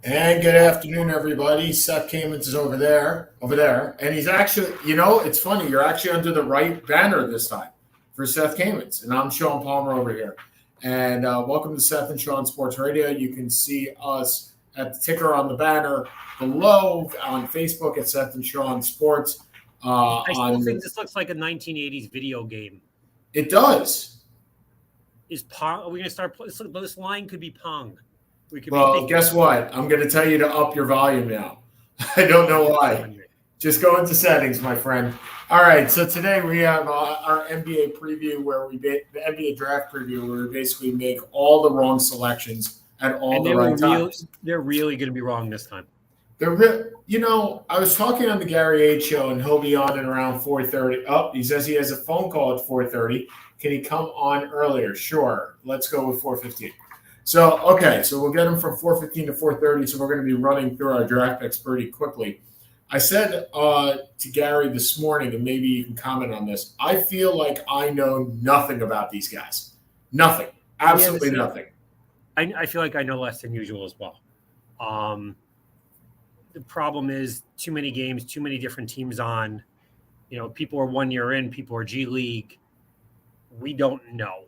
And good afternoon, everybody. Seth Kamens is over there, and he's actually, it's funny. You're actually under the right banner this time for Seth Kamens, and I'm Sean Palmer over here. And welcome to Seth and Sean Sports Radio. You can see us at the ticker on the banner below on Facebook at Seth and Sean Sports. I still think this looks like a 1980s video game. It does. Is Pong? Are we going to start? This line could be Pong. Guess what? I'm going to tell you to up your volume now. I don't know why. Just go into settings, my friend. All right. So today we have our NBA preview, the NBA draft preview, where we basically make all the wrong selections at all the right times. They're really going to be wrong this time. I was talking on the Gary H show, and he'll be on at around 4:30. Oh, he says he has a phone call at 4:30. Can he come on earlier? Sure. Let's go with 4:15. So we'll get him from 4:15 to 4:30. So we're going to be running through our draft picks pretty quickly. I said to Gary this morning, and maybe you can comment on this, I feel like I know nothing about these guys. Nothing. Absolutely nothing. I feel like I know less than usual as well. The problem is too many games, too many different teams on. People are 1 year in, people are G League. We don't know.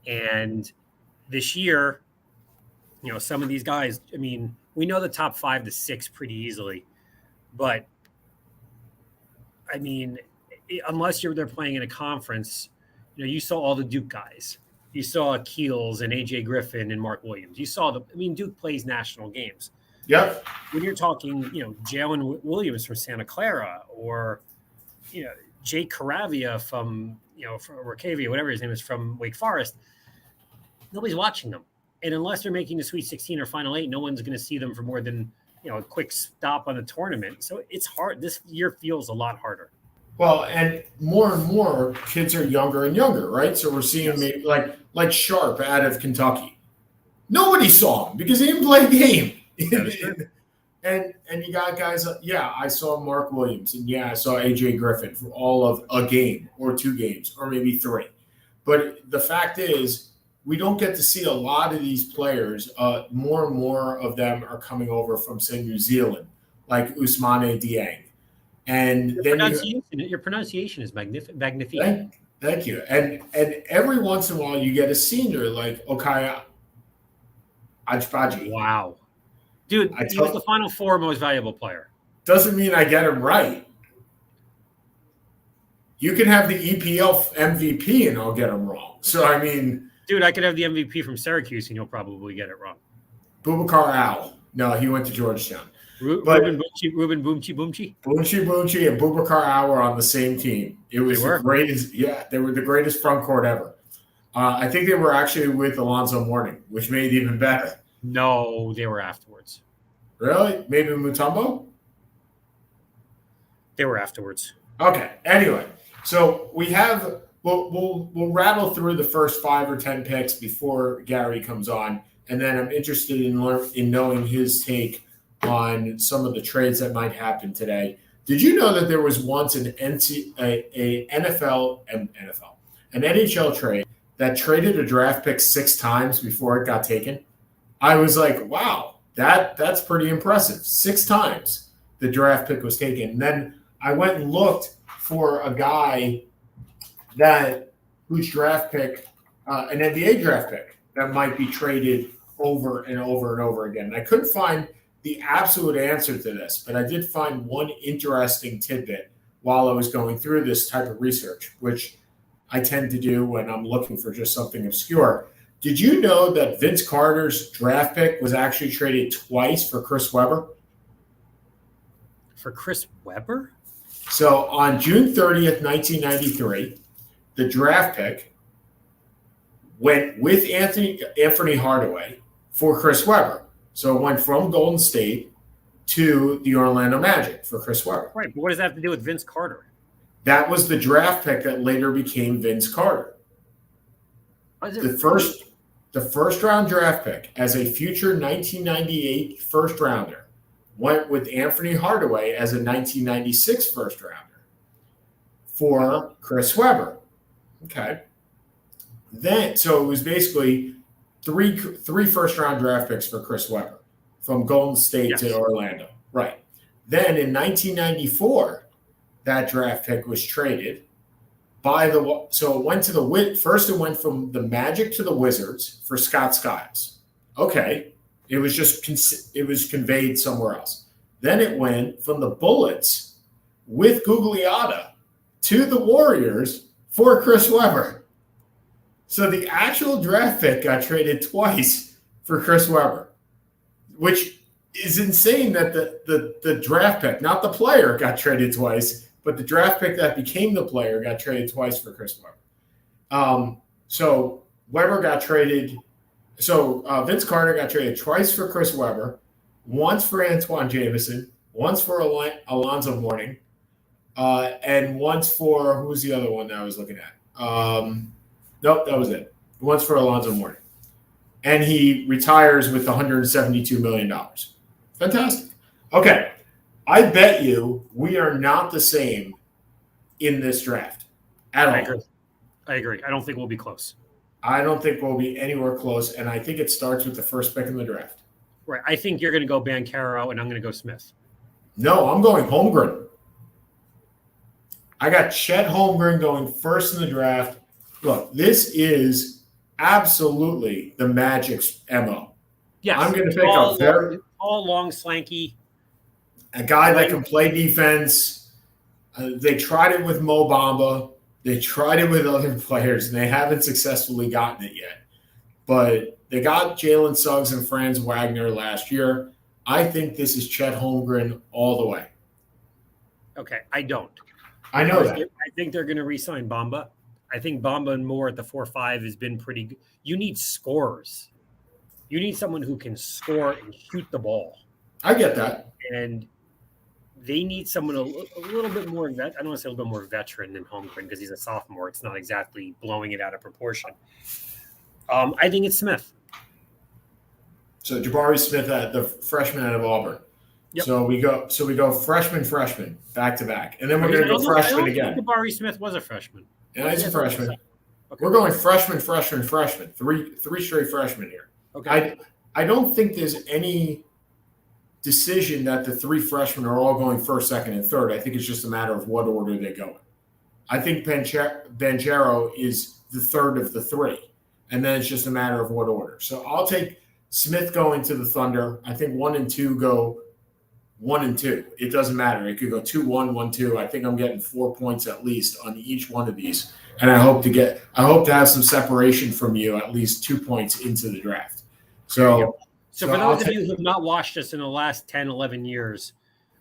And this year, some of these guys, we know the top 5 to 6 pretty easily, but unless they're playing in a conference, you saw all the Duke guys. You saw Keels and AJ Griffin and Mark Williams. You saw Duke plays national games. Yep. When you're talking, Jalen Williams from Santa Clara or, Jake Caravia from Ricavia, whatever his name is, from Wake Forest, nobody's watching them. And unless they're making the Sweet 16 or Final 8, no one's going to see them for more than, a quick stop on the tournament. So it's hard. This year feels a lot harder. Well, and more kids are younger and younger, right? So we're seeing maybe like Sharp out of Kentucky. Nobody saw him because he didn't play a game. And you got guys, I saw Mark Williams, and I saw AJ Griffin for all of a game or 2 games or maybe 3. But the fact is, we don't get to see a lot of these players. More and more of them are coming over from, say, New Zealand, like Ousmane Dieng. And your pronunciation is magnificent. Thank you. And every once in a while, you get a senior like Okaya Ajbaji. Wow. Dude, he was the Final Four most valuable player. Doesn't mean I get him right. You can have the EPL MVP and I'll get him wrong. So, dude, I could have the MVP from Syracuse and you'll probably get it wrong. Boubacar Al. No, he went to Georgetown. Ruben Boomchi Boomchi? Boomchi and Boubacar Al were on the same team. It was the greatest. Yeah, they were the greatest front court ever. I think they were actually with Alonzo Mourning, which made it even better. No, they were afterwards. Really? Maybe Mutombo? They were afterwards. Okay. Anyway, so we'll rattle through the first 5 or 10 picks before Gary comes on, and then I'm interested in knowing his take on some of the trades that might happen today. Did you know that there was once an NHL trade that traded a draft pick 6 times before it got taken? I was like, wow, that's pretty impressive. 6 times the draft pick was taken. And then I went and looked for a guy whose draft pick, an NBA draft pick, that might be traded over and over and over again. And I couldn't find the absolute answer to this, but I did find one interesting tidbit while I was going through this type of research, which I tend to do when I'm looking for just something obscure. Did you know that Vince Carter's draft pick was actually traded twice for Chris Webber? For Chris Webber? So on June 30th, 1993, the draft pick went with Anthony Hardaway for Chris Webber. So it went from Golden State to the Orlando Magic for Chris Webber. Right, but what does that have to do with Vince Carter? That was the draft pick that later became Vince Carter. The first round draft pick as a future 1998 first rounder went with Anthony Hardaway as a 1996 first rounder for Chris Webber. Okay. So it was basically three first round draft picks for Chris Webber. from Golden State to Orlando. Right. Then in 1994, that draft pick was traded so it went to it went from the Magic to the Wizards for Scott Skiles. Okay. It was conveyed somewhere else. Then it went from the Bullets with Gugliotta to the Warriors for Chris Webber. So the actual draft pick got traded twice for Chris Webber, which is insane that the draft pick, not the player, got traded twice, but the draft pick that became the player got traded twice for Chris Webber. So Webber got traded. So Vince Carter got traded twice for Chris Webber, once for Antoine Jameson, once for Alonzo Mourning, and once for – who's the other one that I was looking at? Nope, that was it. Once for Alonzo Mourning. And he retires with $172 million. Fantastic. Okay. I bet you we are not the same in this draft at all. I agree. I don't think we'll be close. I don't think we'll be anywhere close, and I think it starts with the first pick in the draft. Right. I think you're going to go Banchero, and I'm going to go Smith. No, I'm going Holmgren. I got Chet Holmgren going first in the draft. Look, this is absolutely the Magic's MO. Yes. I'm going to pick a very tall, long, slanky. A guy that can play defense. They tried it with Mo Bamba. They tried it with other players, and they haven't successfully gotten it yet. But they got Jalen Suggs and Franz Wagner last year. I think this is Chet Holmgren all the way. Okay, I don't. I know that. I think they're going to re-sign Bamba. I think Bamba and Moore at the 4-5 has been pretty good. You need scorers. You need someone who can score and shoot the ball. I get that. And they need someone a little bit more I don't want to say a little bit more veteran than Holmgren because he's a sophomore. It's not exactly blowing it out of proportion. I think it's Smith. So Jabari Smith, the freshman out of Auburn. Yep. So we go freshman back to back, and then we're going to go freshman again. Jabari Smith was a freshman. Yeah, he's a freshman. Okay. We're going freshman. Three straight freshmen here. Okay. I don't think there's any decision that the three freshmen are all going first, second, and third. I think it's just a matter of what order they go in. I think Banchero is the third of the three, and then it's just a matter of what order. So I'll take Smith going to the Thunder. I think 1 and 2 go 1 and 2. It doesn't matter. It could go 2-1, 1-2. I think I'm getting 4 points at least on each one of these, and I hope to have some separation from you, at least 2 points into the draft. So for those of you who have not watched us in the last 10, 11 years,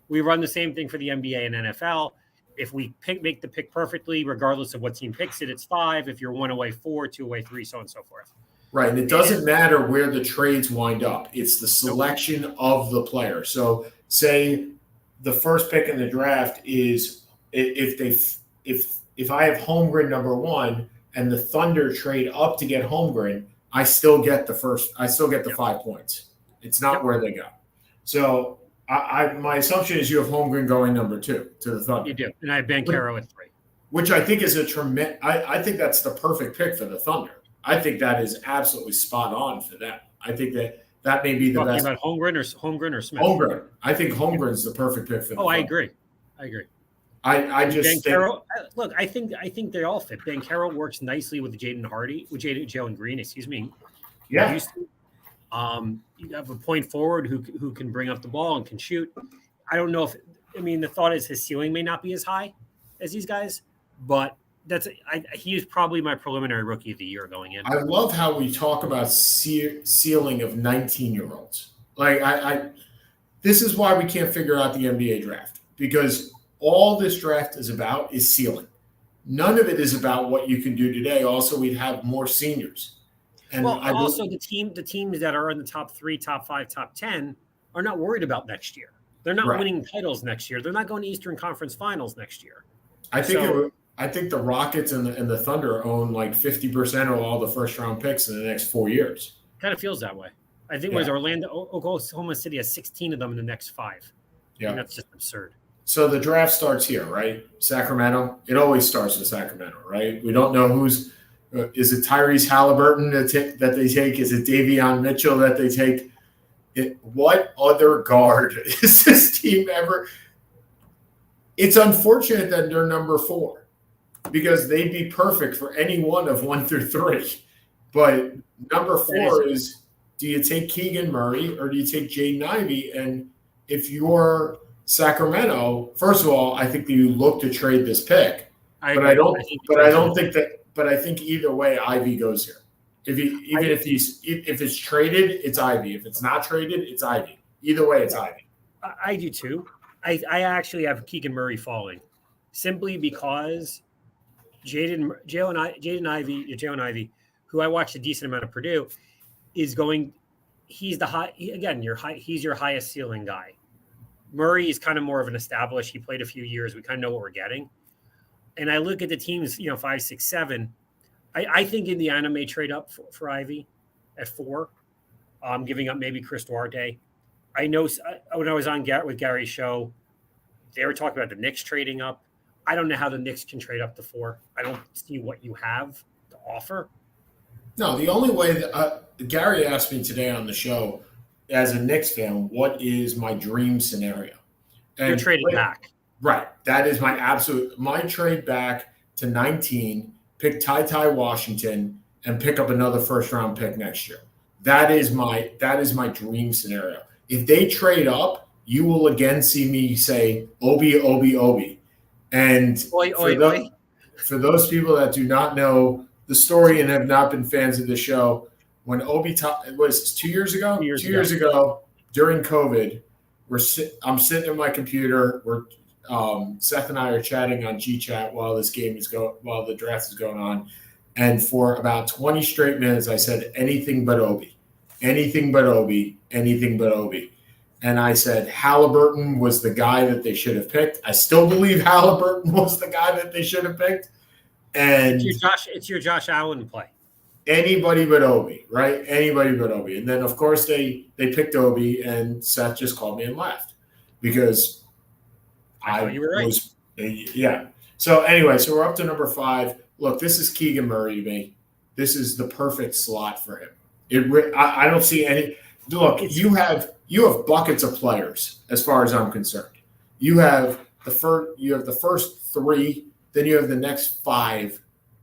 we run the same thing for the NBA and NFL. If we make the pick perfectly, regardless of what team picks it, it's 5. If you're 1 away, 4, 2 away, 3, so on and so forth. Right. And it doesn't matter where the trades wind up. It's the selection of the player. So say the first pick in the draft is if I have Holmgren number 1 and the Thunder trade up to get Holmgren, I still get the 5 points. It's not where they go. So my assumption is you have Holmgren going number 2 to the Thunder. You do. And I have Banchero at 3. Which I think is a tremendous – I think that's the perfect pick for the Thunder. I think that is absolutely spot on for them. I think that may be the best. Talking about Holmgren or Smith? Holmgren. I think Holmgren's the perfect pick for them. I agree. I just Banchero, look, I think they all fit. Banchero works nicely with Jalen Green, excuse me. Yeah. You have a point forward who can bring up the ball and can shoot. I don't know the thought is his ceiling may not be as high as these guys, but he is probably my preliminary rookie of the year going in. I love how we talk about ceiling of 19-year-olds. Like this is why we can't figure out the NBA draft, because all this draft is about is ceiling. None of it is about what you can do today. Also, we'd have more seniors. And the teams that are in the top 3, top 5, top 10 are not worried about next year. They're not winning titles next year. They're not going to Eastern Conference Finals next year. I think the Rockets and the Thunder own like 50% of all the first-round picks in the next 4 years. Kind of feels that way. I think it was Oklahoma City has 16 of them in the next 5. Yeah, and that's just absurd. So the draft starts here, right? Sacramento. It always starts with Sacramento, right? We don't know is it Tyrese Halliburton that they take? Is it Davion Mitchell that they take? What other guard is this team ever? It's unfortunate that they're number 4 because they'd be perfect for any one of 1 through 3. But number 4 is, do you take Keegan Murray or do you take Jaden Ivey? And if you're Sacramento, first of all, I think that you look to trade this pick. I think either way, Ivy goes here. If it's traded, it's Ivy. If it's not traded, it's Ivy. Either way, it's Ivy. I do too. I actually have Keegan Murray falling, simply because Jalen Ivey, who I watched a decent amount of Purdue, is going. He's the high again. He's your highest ceiling guy. Murray is kind of more of an established. He played a few years. We kind of know what we're getting. And I look at the teams, 5, 6, 7. I think Indiana may trade up for Ivy at 4, giving up maybe Chris Duarte. I know when I was on with Gary's show, they were talking about the Knicks trading up. I don't know how the Knicks can trade up to 4. I don't see what you have to offer. No, the only way that Gary asked me today on the show, as a Knicks fan, what is my dream scenario? And you're trading back. Right. That is my trade back to 19, pick Ty Washington, and pick up another first-round pick next year. That is my dream scenario. If they trade up, you will again see me say, Obi. And for those people that do not know the story and have not been fans of the show, when Obi was 2 years ago? 2 years ago, during COVID, I'm sitting at my computer. Seth and I are chatting on GChat while the draft is going on. And for about 20 straight minutes, I said, anything but Obi. Anything but Obi. Anything but Obi. And I said Halliburton was the guy that they should have picked. I still believe Halliburton was the guy that they should have picked. And it's your Josh Allen play. Anybody but Obi, right? Anybody but Obi. And then, of course, they picked Obi, and Seth just called me and laughed because you were right. Yeah. So anyway, so we're up to number 5. Look, this is Keegan Murray to me. This is the perfect slot for him. I don't see any. Look, you have buckets of players as far as I'm concerned. You have the first 3, then you have the next 5,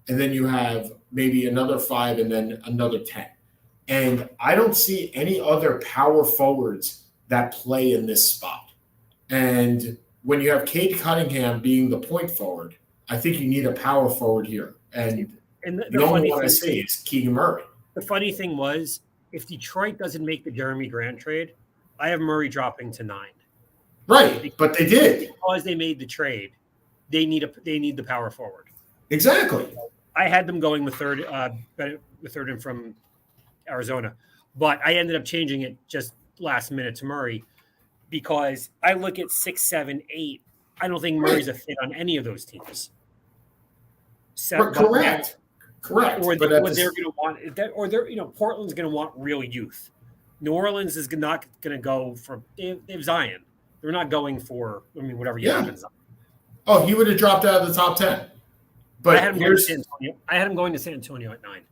and then you have maybe another 5 and then another 10. And I don't see any other power forwards that play in this spot. And when you have Cade Cunningham being the point forward, I think you need a power forward here. And the only one I see is Keegan Murray. The funny thing was, if Detroit doesn't make the Jeremy Grant trade, I have Murray dropping to 9. Right, but they did. Because they made the trade, they need the power forward. Exactly. I had them going with third in from Arizona, but I ended up changing it just last minute to Murray because I look at 6, 7, 8. I don't think Murray's a fit on any of those teams. Correct. Or they're going to want that, or Portland's going to want real youth. New Orleans is not going to go for they have Zion. They're not going for whatever you have in Zion. Oh, he would have dropped out of the top 10. But I had him going to San Antonio at 9.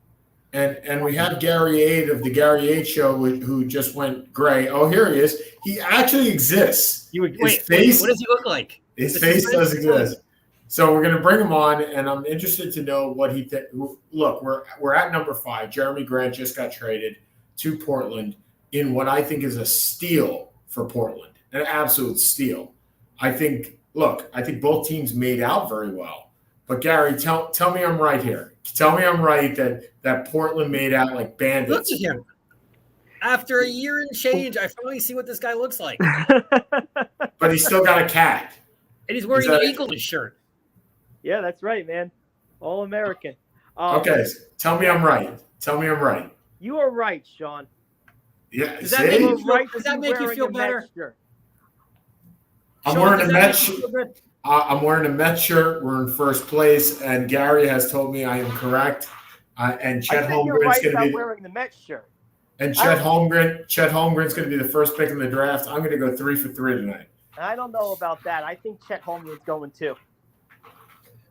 And we have Gary 8 of the Gary 8 show who just went gray. Oh, here he is. He actually exists. What does he look like? His face does exist. So we're going to bring him on, and I'm interested to know what he thinks. Look, we're at number 5. Jeremy Grant just got traded to Portland in what I think is a steal for Portland, an absolute steal. I think both teams made out very well. But Gary, tell me I'm right here. Tell me I'm right that Portland made out like bandits. Look at him. After a year and change, I finally see what this guy looks like. But he's still got a cat. And he's wearing an Eagles shirt. Yeah, that's right, man. All American. Okay, tell me I'm right. Tell me I'm right. You are right, Sean. Yeah, does that make you feel better? I'm wearing a Mets shirt. I'm wearing a Mets shirt. We're in first place, and Gary has told me I am correct. And Chet Holmgren's going to be wearing the Mets shirt. And Chet Holmgren's going to be the first pick in the draft. I'm going to go 3 for 3 tonight. I don't know about that. I think Chet Holmgren's going too.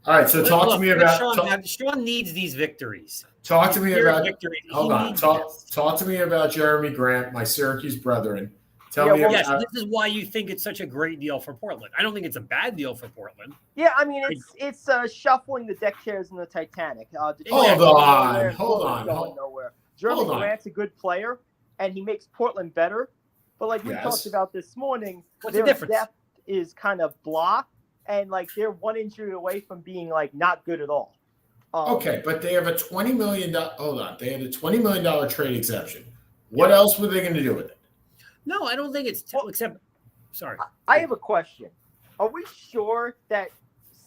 All right, so talk to me about Sean needs these victories Talk to me about. victory. Hold on. Talk to me about Jeremy Grant, my Syracuse brethren. Tell me Yes, about. this is why you think it's such a great deal for Portland. I don't think it's a bad deal for Portland. Yeah, I mean it's shuffling the deck chairs in the Titanic. Hold on. Going nowhere. Jeremy Grant's a good player, and he makes Portland better. But like we talked about this morning, What's the difference? Depth is kind of blah, and like they're one injury away from being like not good at all. Okay, but they have a $20 million. Hold on, they had a $20 million trade exception. What else were they going to do with it? No, I don't think it's except. Sorry, I have a question. Are we sure that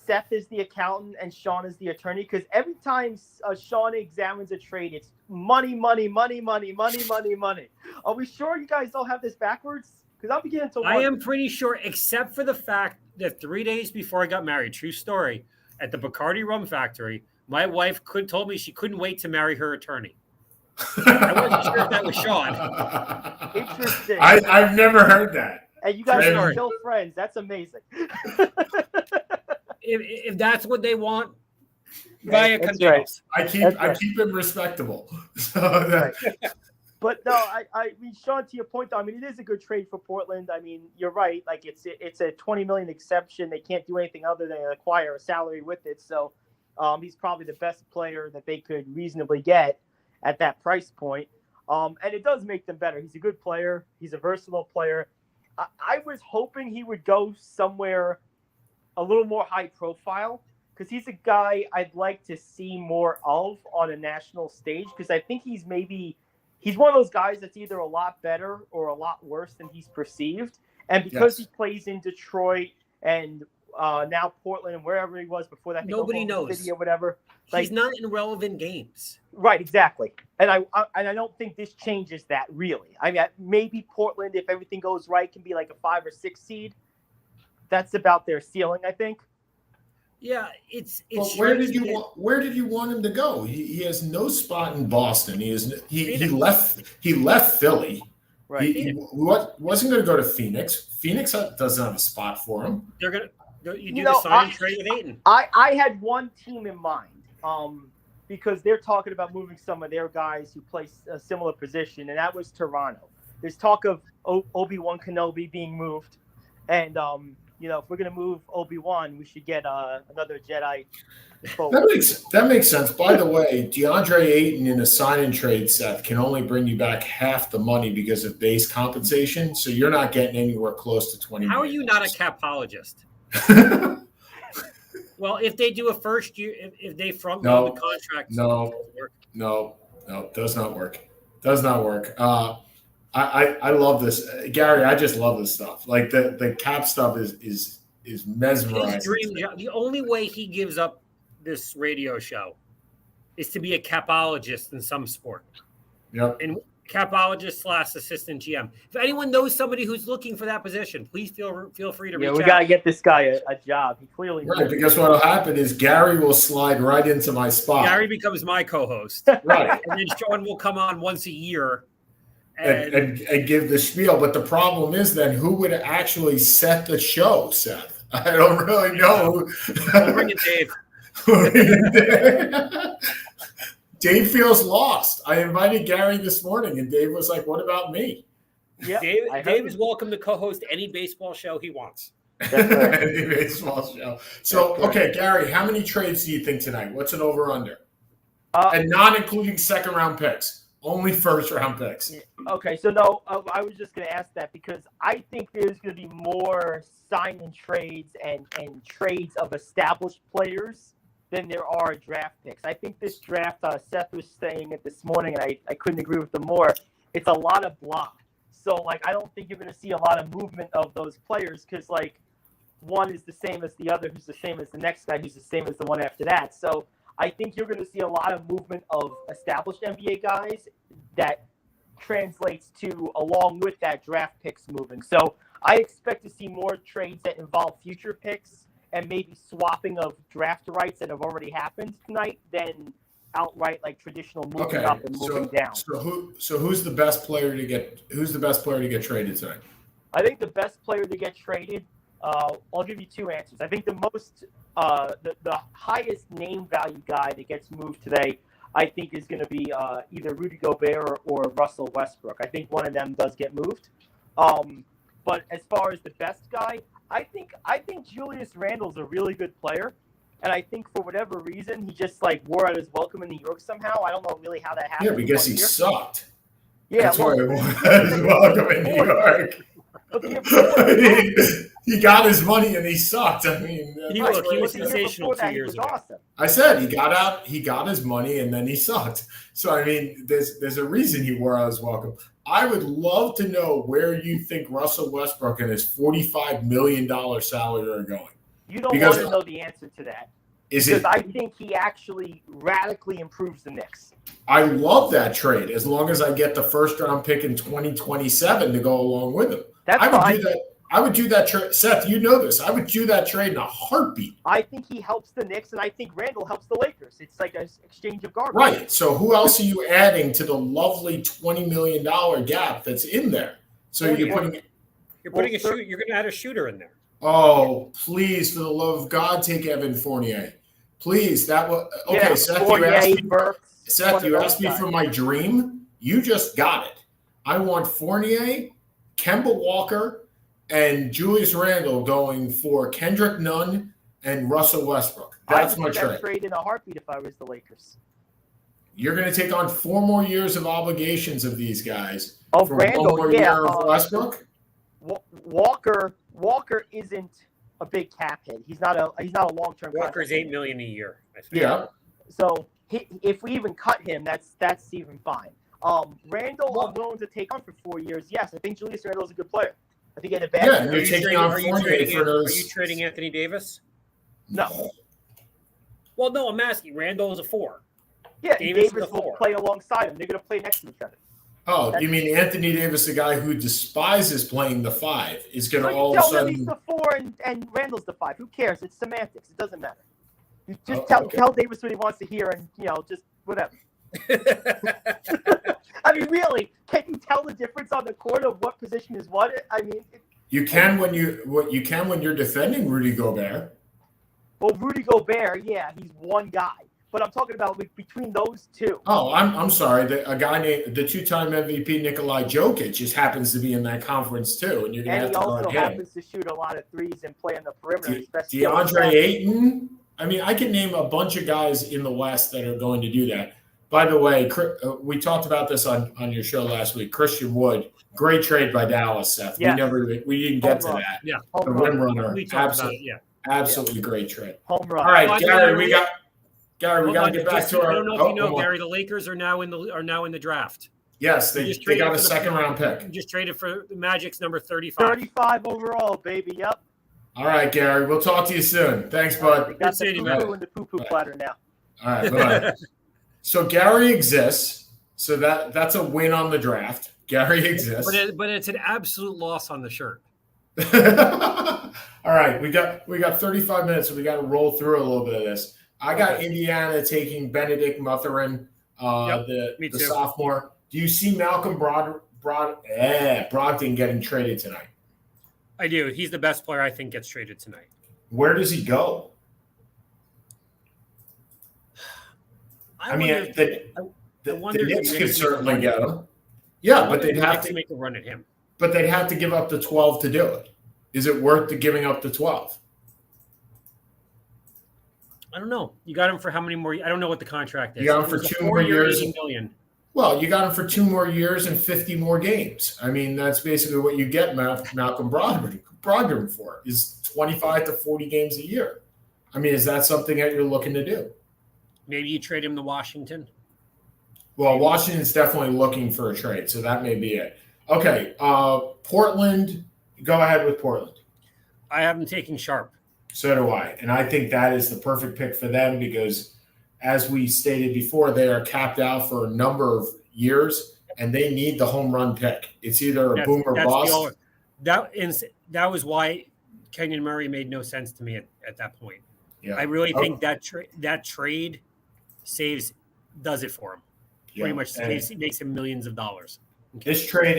Seth is the accountant and Sean is the attorney? Because every time Sean examines a trade, it's money, money, money, money, money, money, money. Are we sure you guys don't have this backwards? Because I'm beginning to wonder. I am pretty sure, except for the fact that 3 days before I got married, true story, at the Bacardi Rum Factory, my wife told me she couldn't wait to marry her attorney. I wasn't sure if that was Sean. Interesting. I've never heard that. And you guys are still friends. That's amazing. if that's what they want, via Canales. Right. I keep him respectable. So But no, I mean, Sean, to your point, though, I mean, it is a good trade for Portland. I mean, you're right. Like it's a $20 million exception. They can't do anything other than acquire a salary with it. So he's probably the best player that they could reasonably get at that price point. And it does make them better. He's a good player. He's a versatile player. I was hoping he would go somewhere a little more high profile because he's a guy I'd like to see more of on a national stage because I think he's one of those guys that's either a lot better or a lot worse than he's perceived. And because he plays in Detroit and now Portland and wherever he was before that, nobody knows City or whatever. He's not in relevant games. Right, exactly. And I don't think this changes that really. I mean, maybe Portland, if everything goes right, can be like a 5 or 6 seed. That's about their ceiling, I think. Yeah, it's. Where did you want him to go? He has no spot in Boston. He left Philly. Right. He wasn't going to go to Phoenix. Phoenix doesn't have a spot for him. They're gonna. You do the sign and trade with Ayton. I had one team in mind. Because they're talking about moving some of their guys who play a similar position, and that was Toronto. There's talk of Obi-Wan Kenobi being moved, and if we're gonna move Obi-Wan, we should get another Jedi. That makes sense. By the way, DeAndre Ayton in a sign-and trade, Seth, can only bring you back half the money because of base compensation, so you're not getting anywhere close to 20. How are you not a capologist? Well, if they do a first year, if they front load the contract, no, does not work. Does not work. I love this, Gary. I just love this stuff. Like the cap stuff is mesmerizing. His dream job. The only way he gives up this radio show is to be a capologist in some sport. Yep. And capologist / assistant GM. If anyone knows somebody who's looking for that position, please feel free to reach out. Yeah, we got to get this guy a job. He clearly right, because what will happen is Gary will slide right into my spot. Gary becomes my co-host. Right. And then Sean will come on once a year and give the spiel. But the problem is then who would actually set the show, Seth? I don't really know. We'll bring in Dave. Dave feels lost. I invited Gary this morning, and Dave was like, "What about me?" Yeah, Dave is welcome to co-host any baseball show he wants. Any baseball show. So, okay, Gary, how many trades do you think tonight? What's an over/under? And not including second-round picks, only first-round picks. Okay, so no, I was just going to ask that because I think there's going to be more sign-in trades and trades of established players than there are draft picks. I think this draft, Seth was saying it this morning, and I couldn't agree with him more. It's a lot of block. So, I don't think you're going to see a lot of movement of those players because, one is the same as the other, who's the same as the next guy, who's the same as the one after that. So, I think you're going to see a lot of movement of established NBA guys that translates to, along with that, draft picks moving. So, I expect to see more trades that involve future picks and maybe swapping of draft rights that have already happened tonight than outright traditional moving up and moving down. So who's the best player to get traded tonight? I think the best player to get traded, I'll give you two answers. I think the highest name value guy that gets moved today, I think is going to be either Rudy Gobert or Russell Westbrook. I think one of them does get moved. But as far as the best guy, I think Julius Randle's a really good player. And I think for whatever reason, he just like wore out his welcome in New York somehow. I don't know really how that happened. Yeah, because he sucked. Yeah, that's why he wore out his welcome in New York. He got his money and he sucked. I mean, he was sensational 2 years ago. Awesome. I said he got his money and then he sucked. So I mean, there's a reason he wore out his welcome. I would love to know where you think Russell Westbrook and his $45 million salary are going. You don't want to know the answer to that. Because I think he actually radically improves the Knicks. I love that trade as long as I get the first round pick in 2027 to go along with him. I would do that trade. Seth, you know this. I would do that trade in a heartbeat. I think he helps the Knicks, and I think Randle helps the Lakers. It's like an exchange of garbage. Right. So who else are you adding to the lovely $20 million gap that's in there? So you're going to add a shooter in there. Oh, please, for the love of God, take Evan Fournier. Please, that was okay. Yeah, Seth, you asked me for my dream. You just got it. I want Fournier, Kemba Walker, and Julius Randle going for Kendrick Nunn and Russell Westbrook. That's my trade. I'd trade in a heartbeat if I was the Lakers. You're going to take on 4 more years of obligations of these guys. Oh, for Randle, 1 more year of Westbrook. Walker isn't a big cap hit. He's not a long-term. Walker's $8 million a year. I think. Yeah. So if we even cut him, that's even fine. Randle, I'm willing to take on for 4 years. Yes, I think Julius Randle's a good player. I think he had a bad. Yeah, you're taking on Fournier for those. Are you trading Anthony Davis? No. Well, no, I'm asking. Randle is a 4. Yeah, Davis will play alongside him. They're going to play next to each other. Oh, you mean Anthony Davis, the guy who despises playing the 5, is going to all of a Tell sudden... them he's the 4 and Randle's the 5. Who cares? It's semantics. It doesn't matter. You just tell Davis what he wants to hear and, just whatever. I mean, really, can you tell the difference on the court of what position is what? I mean... You can when you're defending Rudy Gobert. Well, Rudy Gobert, yeah, he's one guy. But I'm talking about between those two. Oh, I'm sorry. A guy named the 2-time MVP Nikolai Jokic just happens to be in that conference too, and you're going to have to guard him. And he also happens to shoot a lot of threes and play on the perimeter. DeAndre Ayton. I mean, I can name a bunch of guys in the West that are going to do that. By the way, we talked about this on your show last week. Christian Wood, great trade by Dallas, Seth. Yes. We didn't get to that. Yeah, the rim runner, absolutely great trade. Home run. All right, Gary, we got to get back to our. I don't know if you know, Gary. The Lakers are now in the draft. Yes, they got a second-round pick. You just traded for the Magic's number 35. 35 overall, baby. Yep. All right, Gary. We'll talk to you soon. Thanks, bud. We got the poo-poo and the poo-poo platter now. All right, bye. So Gary exists. So that's a win on the draft. Gary exists. But it's an absolute loss on the shirt. All right, we got 35 minutes, so we got to roll through a little bit of this. I got Indiana taking Benedict Mathurin, the sophomore. Do you see Malcolm Brogdon getting traded tonight? I do. He's the best player I think gets traded tonight. Where does he go? I mean, the Knicks could certainly get him. Yeah, but they'd have to make a run at him. But they'd have to give up the 12 to do it. Is it worth giving up the 12? I don't know. You got him for how many more? I don't know what the contract is. You got him for 2 more years. $80 million. Well, you got him for 2 more years and 50 more games. I mean, that's basically what you get Malcolm Brogdon for, is 25 to 40 games a year. I mean, is that something that you're looking to do? Maybe you trade him to Washington. Well, Washington's definitely looking for a trade, so that may be it. Okay, Portland. Go ahead with Portland. I have them taking Sharp. So do I. And I think that is the perfect pick for them because, as we stated before, they are capped out for a number of years, and they need the home run pick. It's either a boom or bust. That was why Kenyon Murray made no sense to me at that point. Yeah. I really think that trade does it for him. Yeah. Pretty much makes him millions of dollars. Okay. This trade,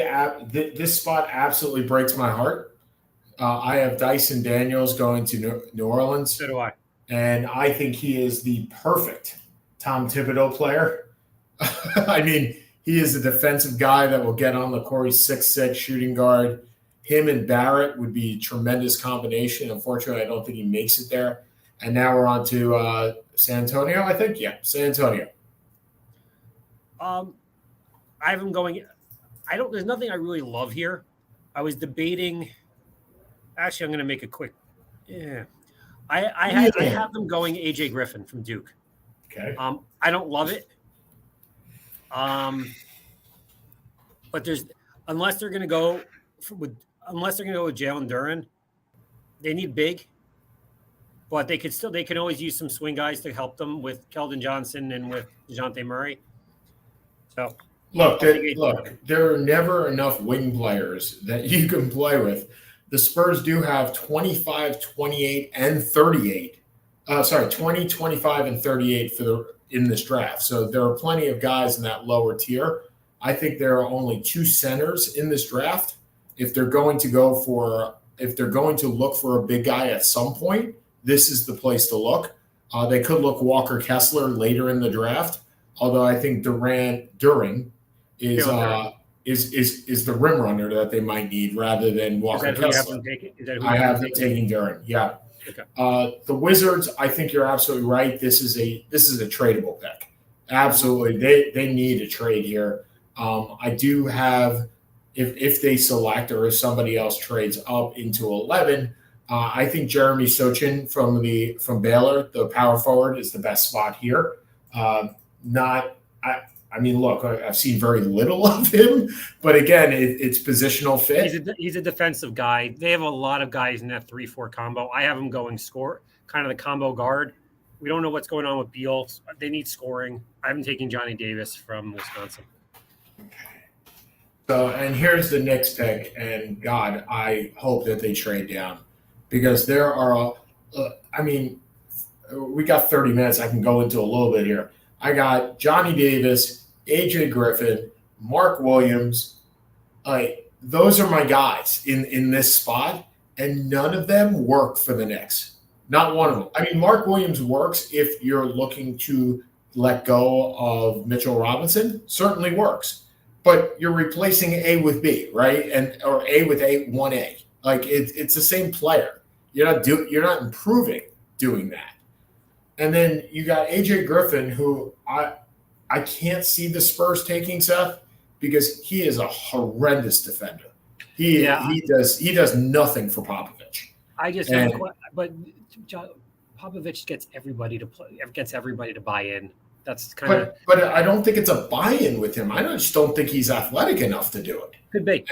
this spot absolutely breaks my heart. I have Dyson Daniels going to New Orleans. So do I. And I think he is the perfect Tom Thibodeau player. I mean, he is a defensive guy that will get on the court. He's 6'6", shooting guard. Him and Barrett would be a tremendous combination. Unfortunately, I don't think he makes it there. And now we're on to San Antonio, I think. Yeah, San Antonio. I have him going. There's nothing I really love here. I was debating. Actually, I'm going to make it quick. Yeah. I have them going AJ Griffin from Duke. Okay. I don't love it. But unless they're going to go with Jalen Duren, they need big. But they can always use some swing guys to help them with Keldon Johnson and with DeJounte Murray. So there are never enough wing players that you can play with. The Spurs do have 25, 28, and 38. 20, 25, and 38 in this draft. So there are plenty of guys in that lower tier. I think there are only 2 centers in this draft. If they're going to look for a big guy at some point, this is the place to look. They could look Walker Kessler later in the draft, although I think Duren is the rim runner that they might need rather than Walker Kessler. I have them taking Duren. Yeah. Okay. The Wizards, I think you're absolutely right. This is a tradable pick. Absolutely, they need a trade here. I do have, if they select or if somebody else trades up into 11. I think Jeremy Sochin from Baylor, the power forward, is the best spot here. Look, I've seen very little of him, but again, it's positional fit. He's a defensive guy. They have a lot of guys in that 3-4 combo. I have him going kind of the combo guard. We don't know what's going on with Beal. They need scoring. I haven't taken Johnny Davis from Wisconsin. Okay. So, and here's the Knicks pick, and God, I hope that they trade down. Because there are, we got 30 minutes. I can go into a little bit here. I got Johnny Davis, AJ Griffin, Mark Williams. Those are my guys in this spot, and none of them work for the Knicks. Not one of them. I mean, Mark Williams works if you're looking to let go of Mitchell Robinson. Certainly works. But you're replacing A with B, right? Or A with 1A. Like it's the same player. You're not improving doing that. And then you got AJ Griffin, who I can't see the Spurs taking, Seth, because he is a horrendous defender. He does nothing for Popovich. But Popovich gets everybody to play. Gets everybody to buy in. That's kind of. But I don't think it's a buy-in with him. I just don't think he's athletic enough to do it. Could be.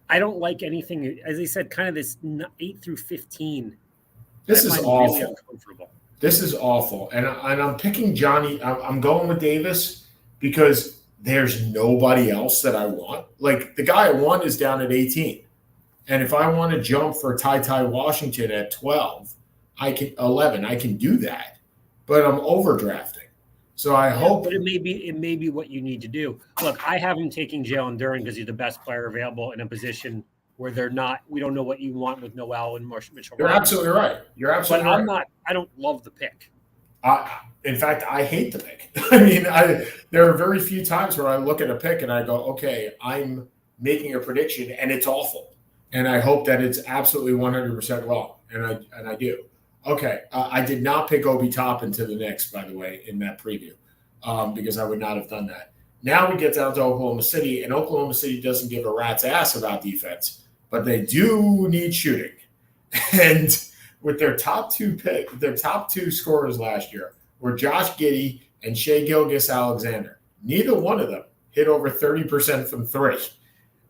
I don't like anything, as I said, kind of this 8 through 15. This is awful. Really uncomfortable. This is awful. And I'm picking Johnny. I'm going with Davis because there's nobody else that I want. Like, the guy I want is down at 18. And if I want to jump for Ty Washington at 12, 11, I can do that. But I'm overdrafting. So I hope. But it may be what you need to do. Look, I have him taking Jalen Duren because he's the best player available in a position where we don't know what you want with Noel and Mitchell. You're absolutely right. But I don't love the pick. In fact, I hate the pick. I mean, there are very few times where I look at a pick and I go, okay, I'm making a prediction and it's awful. And I hope that it's absolutely 100% wrong. And I do. Okay. I did not pick Obi Toppin to the Knicks, by the way, in that preview, because I would not have done that. Now we get down to Oklahoma City, and Oklahoma City doesn't give a rat's ass about defense, but they do need shooting. And with their top two scorers last year were Josh Giddey and Shai Gilgeous-Alexander. Neither one of them hit over 30% from three.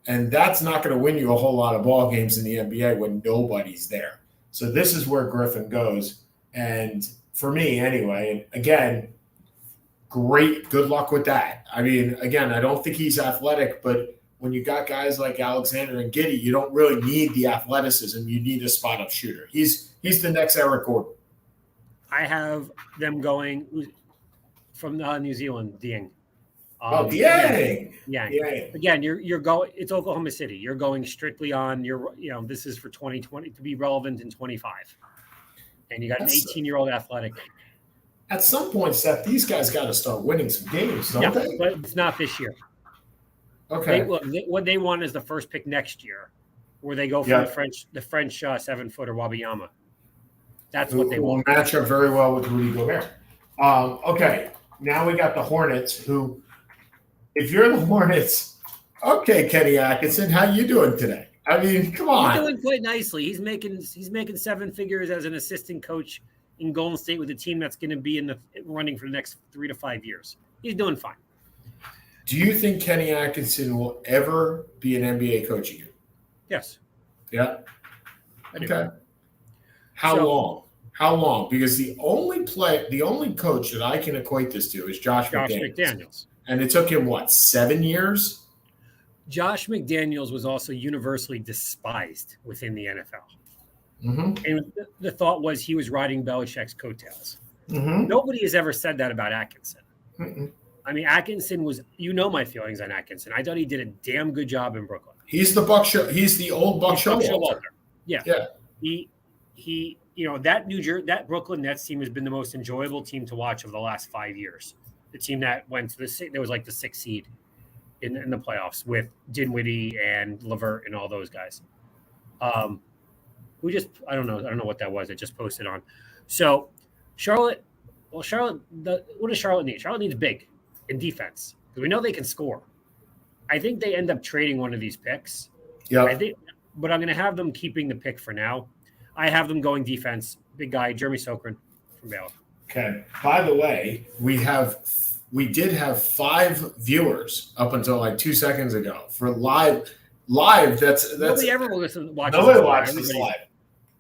And that's not going to win you a whole lot of ball games in the NBA when nobody's there. So this is where Griffin goes. And for me, anyway, and again, good luck with that. I mean, again, I don't think he's athletic, but when you got guys like Alexander and Giddey, you don't really need the athleticism. You need a spot-up shooter. He's the next Eric Gordon. I have them going from New Zealand, Dieng. Dieng. Yeah. Again, you're going. It's Oklahoma City. You're going strictly on this is for 2020 to be relevant in 25, and you got an 18-year-old athletic at some point, Seth, these guys got to start winning some games, don't they? But it's not this year. Okay. What they want is the first pick next year, where they go for the French 7-footer Wabiyama. That's what they want. Will match up very well with Rudy Gobert. Okay, now we got the Hornets. Who, if you're the Hornets, okay, Kenny Atkinson, how you doing today? I mean, come on. He's doing quite nicely. He's making 7 figures as an assistant coach in Golden State with a team that's going to be in the running for the next 3 to 5 years. He's doing fine. Do you think Kenny Atkinson will ever be an NBA coach again? Yes. Yeah. Okay. How long? How long? Because the only coach that I can equate this to is Josh McDaniels. And it took him, 7 years? Josh McDaniels was also universally despised within the NFL. Mm-hmm. And the thought was he was riding Belichick's coattails. Mm-hmm. Nobody has ever said that about Atkinson. Mm-mm. I mean, Atkinson was, my feelings on Atkinson. I thought he did a damn good job in Brooklyn. He's the old Buck Showalter. Yeah. He that Brooklyn Nets team has been the most enjoyable team to watch over the last 5 years. The team that went to the 6th seed in the playoffs with Dinwiddie and LeVert and all those guys. I don't know what that was. I just posted on. So Charlotte, what does Charlotte need? Charlotte needs big in defense because we know they can score. I think they end up trading one of these picks. Yeah. But I'm going to have them keeping the pick for now. I have them going defense. Big guy, Jeremy Sokran from Baylor. Okay. By the way, we did have 5 viewers up until 2 seconds ago for live. That's nobody ever will watch. Nobody watched this live.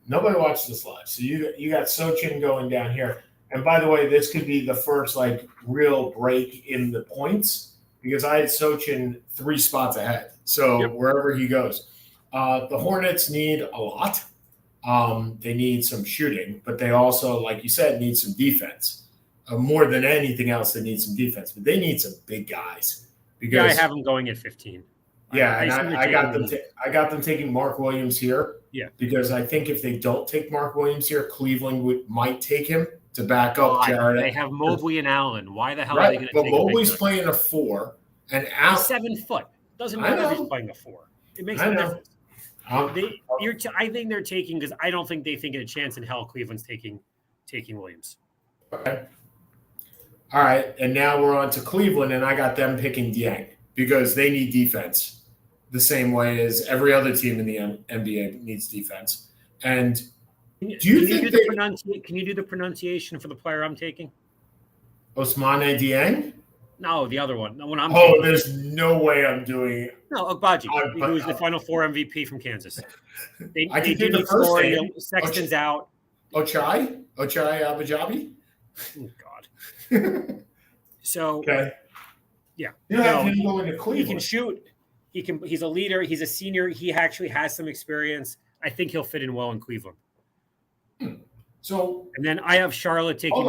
Nobody watched this live. So you got Sochin going down here. And by the way, this could be the first real break in the points because I had Sochin 3 spots ahead. So wherever he goes, the Hornets need a lot. They need some shooting, but they also, like you said, need some defense. More than anything else, they need some defense. But they need some big guys. Because I have them going at 15. Yeah, I got them. I got them taking Mark Williams here. Yeah, because I think if they don't take Mark Williams here, Cleveland might take him to back up Jared. They have Mobley and Allen. Why the hell are they going to take him? But Mobley's playing a 4, and Allen, he's 7 foot. Doesn't matter if he's playing a 4. It makes no difference. I think they're taking because I don't think they think a chance in hell Cleveland's taking Williams. Okay. All right, and now we're on to Cleveland, and I got them picking Dieng because they need defense the same way as every other team in the NBA needs defense. And can you do the pronunciation for the player I'm taking? Ousmane Dieng? No, the other one. There's no way I'm doing it. No, Agbaji, who was the Final Four MVP from Kansas. I can do the first name. Sexton's out. Ochai Abajabi? Oh, God. So, okay. Yeah. Him going to Cleveland. He can shoot. He's a leader. He's a senior. He actually has some experience. I think he'll fit in well in Cleveland. So, and then I have Charlotte taking. Hold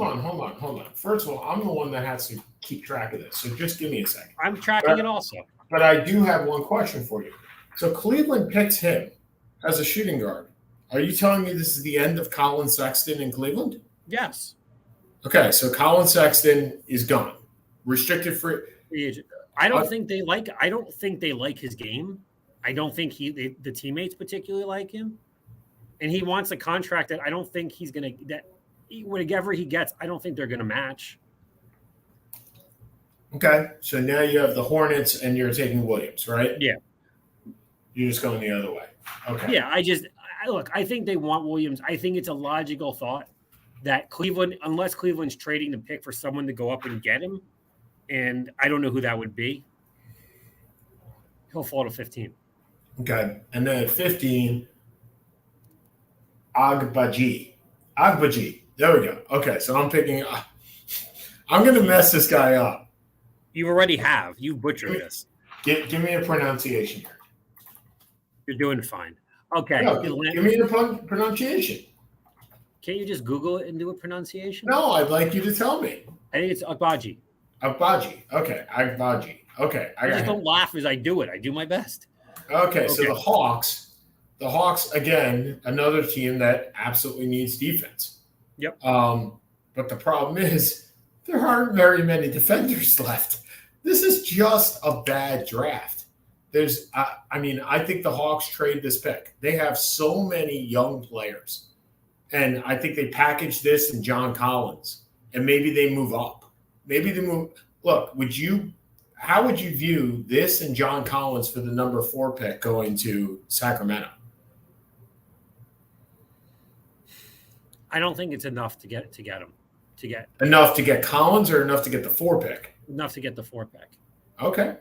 on. First of all, I'm the one that has to keep track of this. So just give me a second. I'm tracking it also. But I do have one question for you. So Cleveland picks him as a shooting guard. Are you telling me this is the end of Colin Sexton in Cleveland? Yes. Okay, so Colin Sexton is gone. Restricted free agent. I don't think they like his game. I don't think the teammates particularly like him. And he wants a contract that I don't think he's going to – whatever he gets, I don't think they're going to match. Okay. So now you have the Hornets and you're taking Williams, right? Yeah. You're just going the other way. Okay. Yeah, I think they want Williams. I think it's a logical thought that Cleveland, unless Cleveland's trading the pick for someone to go up and get him, and I don't know who that would be, he'll fall to 15. Okay. And then at 15 – Agbaji. There we go. Okay, so I'm picking. I'm going to mess this guy up. You already have. You butchered this. Give me a pronunciation here. You're doing fine. Okay. No, give me the pronunciation. Can't you just Google it and do a pronunciation? No, I'd like you to tell me. I think it's Agbaji. Okay. Agbaji. Okay. I just don't laugh as I do it. I do my best. Okay. So the Hawks. The Hawks, again, another team that absolutely needs defense. Yep. But the problem is there aren't very many defenders left. This is just a bad draft. I think the Hawks trade this pick. They have so many young players. And I think they package this in John Collins. And maybe they move up. Maybe they move. Look, how would you view this and John Collins for the number 4 pick going to Sacramento? I don't think it's enough to get him. Enough to get Collins or enough to get the 4 pick? Enough to get the 4 pick. Okay.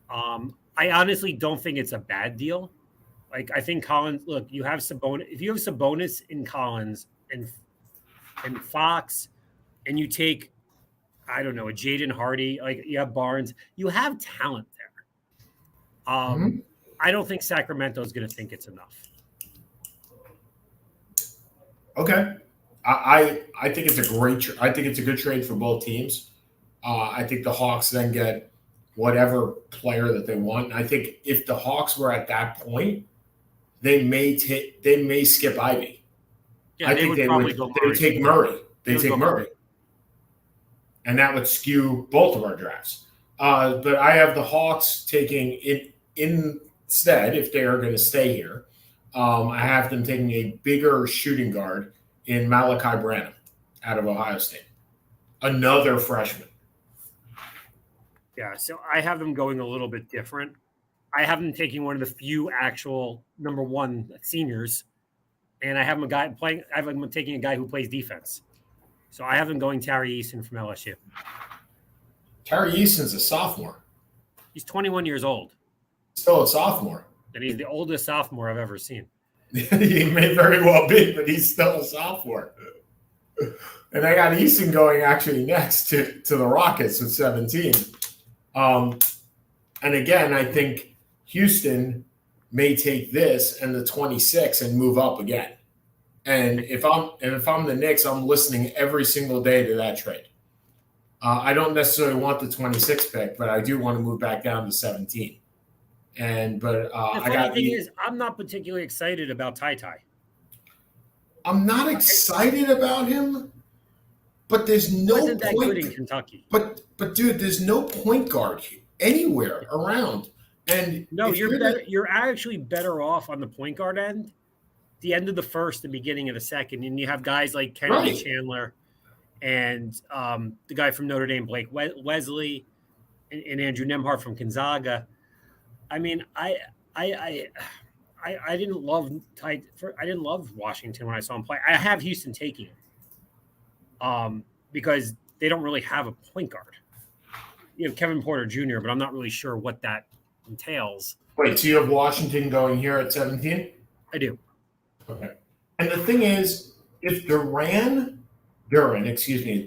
I honestly don't think it's a bad deal. Like, I think Collins, look, you have Sabonis. If you have Sabonis in Collins and Fox, and you take, I don't know, a Jaden Hardy, like you have Barnes, you have talent there. I don't think Sacramento is going to think it's enough. Okay. I think it's I think it's a good trade for both teams. I think the Hawks then get whatever player that they want. I think if the Hawks were at that point, they may skip Ivy. Yeah, I think they would take Murray. They take Murray. And that would skew both of our drafts. But I have the Hawks taking it instead, if they are going to stay here. I have them taking a bigger shooting guard in Malachi Branham out of Ohio State. Another freshman. Yeah, so I have them going a little bit different. I have them taking one of the few actual number 1 seniors, and I have them taking a guy who plays defense. So I have them going Tari Eason from LSU. Tari Eason's a sophomore. He's 21 years old. Still a sophomore. And he's the oldest sophomore I've ever seen. He may very well be, but he's still a sophomore. And I got Eason going actually next to the Rockets with 17. And again, I think Houston may take this and the 26 and move up again. And if I'm the Knicks, I'm listening every single day to that trade. I don't necessarily want the 26 pick, but I do want to move back down to 17. The funny thing is, I'm not particularly excited about Ty. I'm not excited about him, but there's no wasn't that good in Kentucky. But dude, there's no point guard anywhere around. And no, you're actually better off on the point guard end, the end of the first, the beginning of the second, and you have guys like Kennedy Chandler and the guy from Notre Dame, Blake Wesley, and Andrew Nembhard from Gonzaga. I mean, I didn't love I didn't love Washington when I saw him play. I have Houston taking it because they don't really have a point guard. You have Kevin Porter Jr., but I'm not really sure what that entails. Wait, so you have Washington going here at 17? I do. Okay. And the thing is, if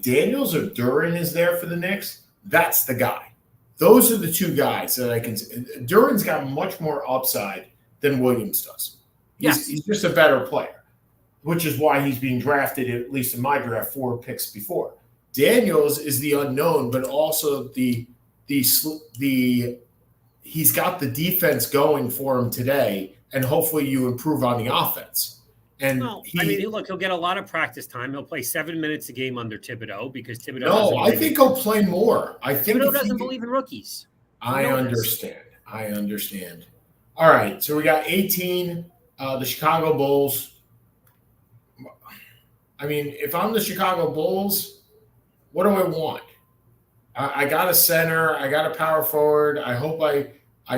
Daniels or Duran is there for the Knicks, that's the guy. Those are the two guys that I can – Duran's got much more upside than Williams does. He's just a better player, which is why he's being drafted, at least in my draft, 4 picks before. Daniels is the unknown, but also he's got the defense going for him today, and hopefully you improve on the offense. And he'll get a lot of practice time. He'll play 7 minutes a game under Thibodeau because Thibodeau. No, I think he'll play more. I think Thibodeau doesn't believe in rookies. I understand. All right, so we got 18. The Chicago Bulls. I mean, if I'm the Chicago Bulls, what do I want? I got a center. I got a power forward. I hope I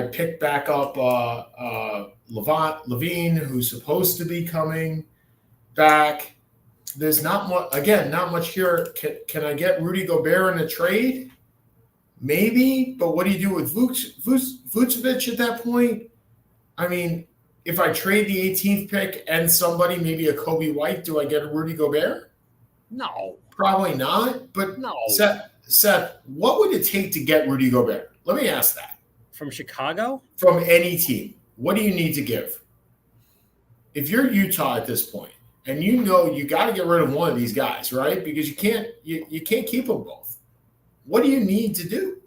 pick back up Levine, who's supposed to be coming back. There's not much here. Can I get Rudy Gobert in a trade? Maybe, but what do you do with Vucevic at that point? I mean, if I trade the 18th pick and somebody, maybe a Kobe White, do I get a Rudy Gobert? No. Probably not, but no. Seth, what would it take to get Rudy Gobert? Let me ask that. From Chicago? From any team. What do you need to give? If you're Utah at this point, and you know you got to get rid of one of these guys, right? Because you can't keep them both. What do you need to do?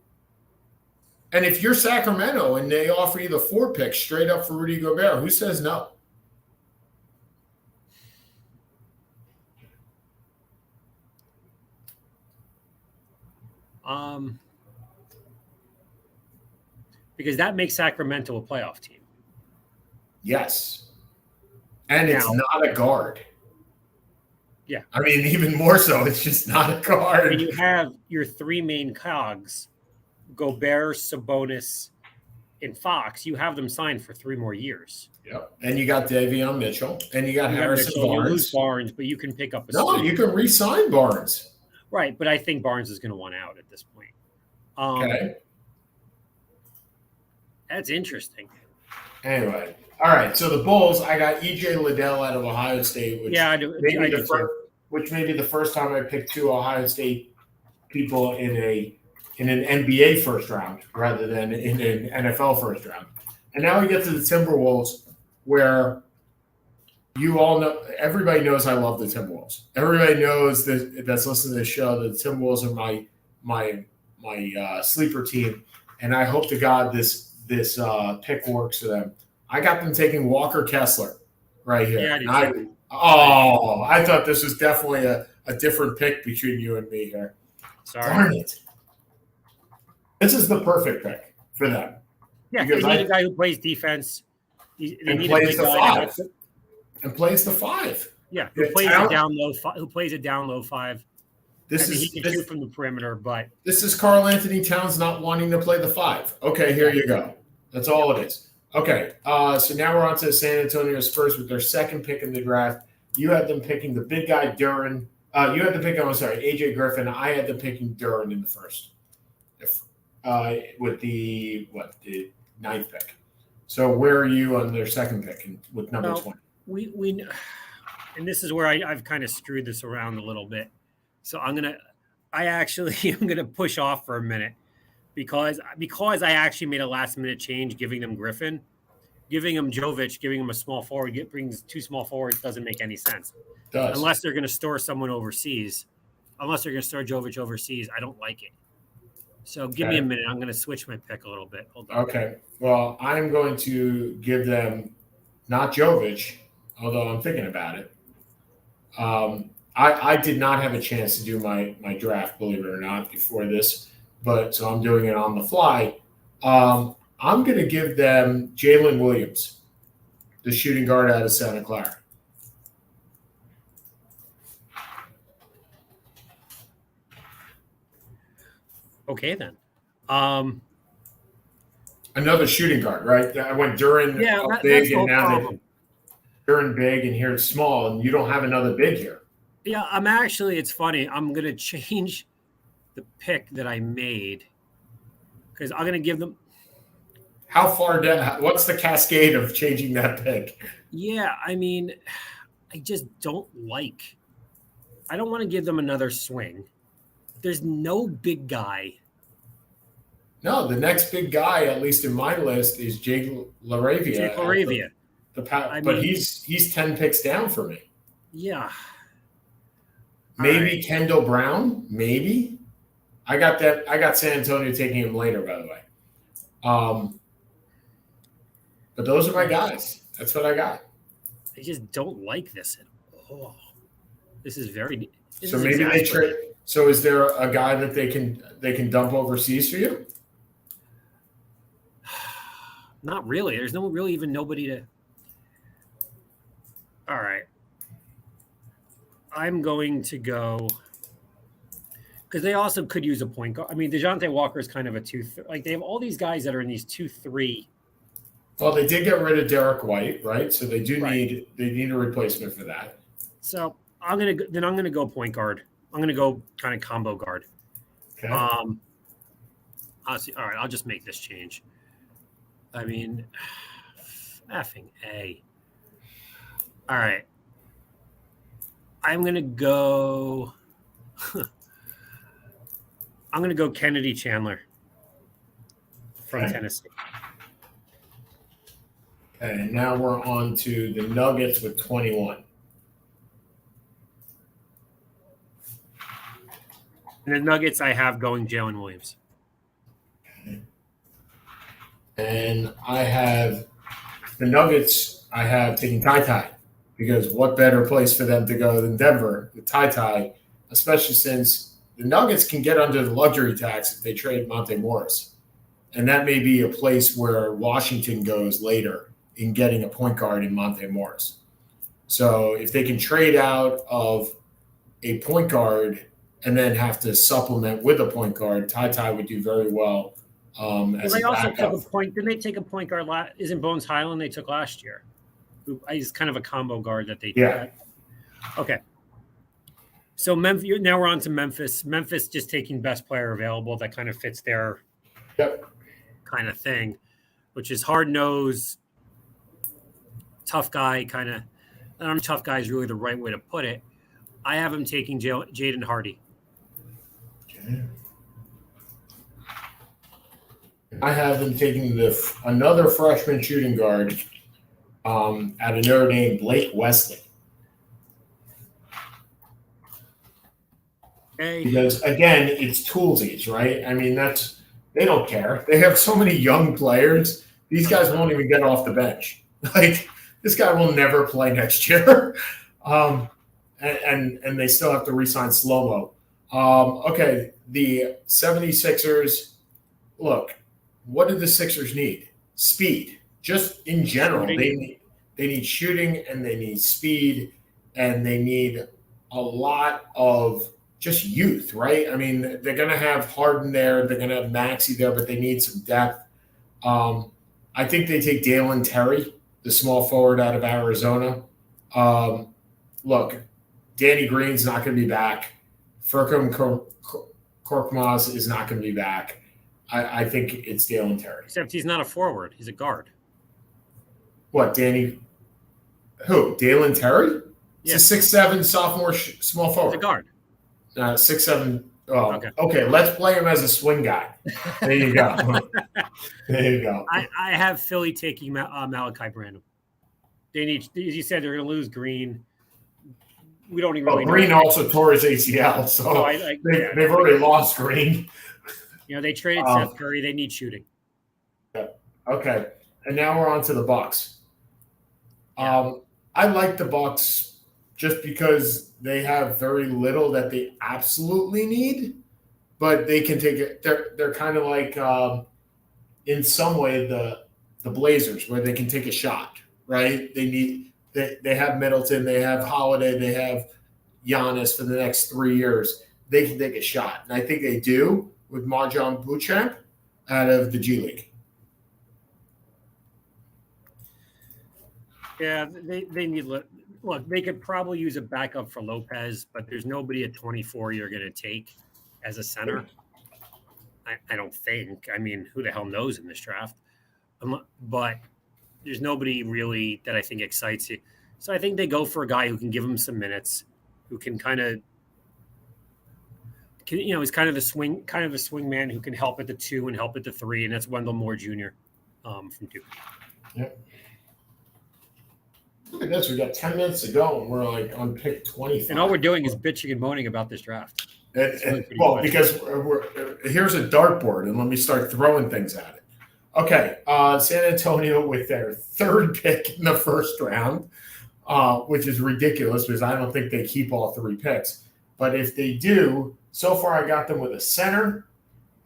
And if you're Sacramento and they offer you the 4 pick straight up for Rudy Gobert, who says no? Because that makes Sacramento a playoff team. Yes. And it's Now- not a guard. Yeah. I mean, even more so, it's just not a guard. And you have your three main cogs, Gobert, Sabonis, and Fox. You have them signed for 3 more years. Yep. And you got Davion Mitchell, and you got You have Harrison Mitchell, you lose Barnes. Barnes, but you can pick up a No, swing. you can re-sign Barnes. Right, but I think Barnes is going to want out at this point. Okay. That's interesting. Anyway. All right. So the Bulls, I got EJ Liddell out of Ohio State, which Yeah, I do. may I be do the too. first, which may be the first time I picked 2 Ohio State people in an NBA first round rather than in an NFL first round. And now we get to the Timberwolves, where you all know, everybody knows I love the Timberwolves. Everybody knows that's listening to this show that the Timberwolves are my sleeper team, and I hope to God this pick works for them. I got them taking Walker Kessler right here. Yeah, I do too. I thought this was definitely a different pick between you and me here. Sorry. Darn it. This is the perfect pick for them. Yeah, they Because need a guy who plays defense. They and need plays a the big guy. 5. And plays the 5. Yeah, Yeah, who plays talent. a down low? Who plays a down low 5? This He is can this, shoot from the perimeter, but this is Karl Anthony Towns not wanting to play the 5. Okay, here you go. That's all it is. Okay, so now we're on to the San Antonio Spurs with their second pick in the draft. You had them picking the big guy Duran. You had them picking, AJ Griffin. I had them picking Duran in the first. With the 9th pick. So where are you on their second pick with number 20? we and this is where I've kind of screwed this around a little bit. So I'm gonna push off for a minute because I actually made a last minute change, giving them Griffin, giving him Jovic, giving him a small forward, brings 2 small forwards doesn't make any sense. Does. Unless they're going to store someone overseas. Unless they're going to store Jovic overseas, I don't like it. So give me a minute. I'm going to switch my pick a little bit. Hold on. Okay. Well, I'm going to give them not Jovic, although I'm thinking about it. I did not have a chance to do my draft, believe it or not, before this, but so I'm doing it on the fly. I'm going to give them Jalen Williams, the shooting guard out of Santa Clara. Okay, then. Another shooting guard, right? I went Duran big, and now Duran big, and here it's small, and you don't have another big here. Yeah, it's funny. I'm going to change the pick that I made because I'm going to give them. How far down? What's the cascade of changing that pick? Yeah, I mean, I just don't like. I don't want to give them another swing. There's no big guy. No, the next big guy, at least in my list, is Jake LaRavia. Jake LaRavia. But he's 10 picks down for me. Yeah. Maybe Kendall Brown. Maybe. I got that. I got San Antonio taking him later, by the way. But those are my guys. That's what I got. I just don't like this at all. This is very. So maybe they trade. So is there a guy that they can dump overseas for you? Not really. There's nobody to. All right. I'm going to go because they also could use a point guard. I mean, DeJounte Walker is kind of a 2. Like they have all these guys that are in these 2-3. Well, they did get rid of Derek White, right? So they do need a replacement for that. So I'm gonna go point guard. I'm gonna go kind of combo guard. Okay. I'll see. All right, I'll just make this change. I mean, effing A. All right. I'm gonna go. I'm gonna go Kennedy Chandler from Tennessee. Okay, and now we're on to the Nuggets with 21. And the Nuggets, I have going Jalen Williams. And I have the Nuggets, I have taking Ty, because what better place for them to go than Denver, the Ty, especially since the Nuggets can get under the luxury tax if they trade Monte Morris. And that may be a place where Washington goes later in getting a point guard in Monte Morris. So if they can trade out of a point guard and then have to supplement with a point guard, Ty would do very well as they a also backup. took a point. Didn't they take a point guard? Isn't Bones Highland they took last year? He's kind of a combo guard that they took. Yeah. Okay. So now we're on to Memphis. Memphis just taking best player available that kind of fits their kind of thing, which is hard-nosed, tough guy kind of. I don't know if tough guy is really the right way to put it. I have him taking Jaden Hardy. Okay. I have him taking another freshman shooting guard out of Notre Dame, Blake Wesley. Okay. Because, again, it's toolsies, right? I mean, they don't care. They have so many young players. These guys won't even get off the bench. Like, this guy will never play next year. And they still have to re-sign Slow-Mo. Okay, the 76ers, look, what do the Sixers need? Speed. Just in general, they need shooting and they need speed and they need a lot of just youth, right? I mean, they're going to have Harden there. They're going to have Maxey there, but they need some depth. I think they take Dalen Terry, the small forward out of Arizona. Look, Danny Green's not going to be back. Furkan Korkmaz is not going to be back. I think it's Dalen Terry. Except he's not a forward. He's a guard. What, Danny? Who? Dalen Terry? He's a 6'7" sophomore small forward. He's a guard. 6'7". Oh, Okay. Okay. Let's play him as a swing guy. There you go. There you go. I have Philly taking Malachi Branham. They need, as you said, they're going to lose Green. We don't even really Green know. also tore his ACL, so they've already lost Green. You know, they traded Seth Curry. They need shooting. Okay, and now we're on to the Bucks. I like the Bucks just because they have very little that they absolutely need, but they can take it. They're kind of like, in some way, the Blazers, where they can take a shot, right? They have Middleton, they have Holiday, they have Giannis for the next 3 years. They can take a shot, and I think they do with Marjon Beauchamp out of the G League. Yeah, they need look. They could probably use a backup for Lopez, but there's nobody at 24 you're going to take as a center. I don't think. I mean, who the hell knows in this draft? But there's nobody really that I think excites you. So I think they go for a guy who can give them some minutes, who can he's kind of a swing man who can help at the 2 and help at the 3, and that's Wendell Moore Jr. From Duke. Yep. Look at this. We got 10 minutes to go, and we're like on pick 25. And all we're doing is bitching and moaning about this draft. Because here's a dartboard, and let me start throwing things at it. Okay, San Antonio with their 3rd pick in the first round, which is ridiculous because I don't think they keep all 3 picks. But if they do, so far I got them with a center,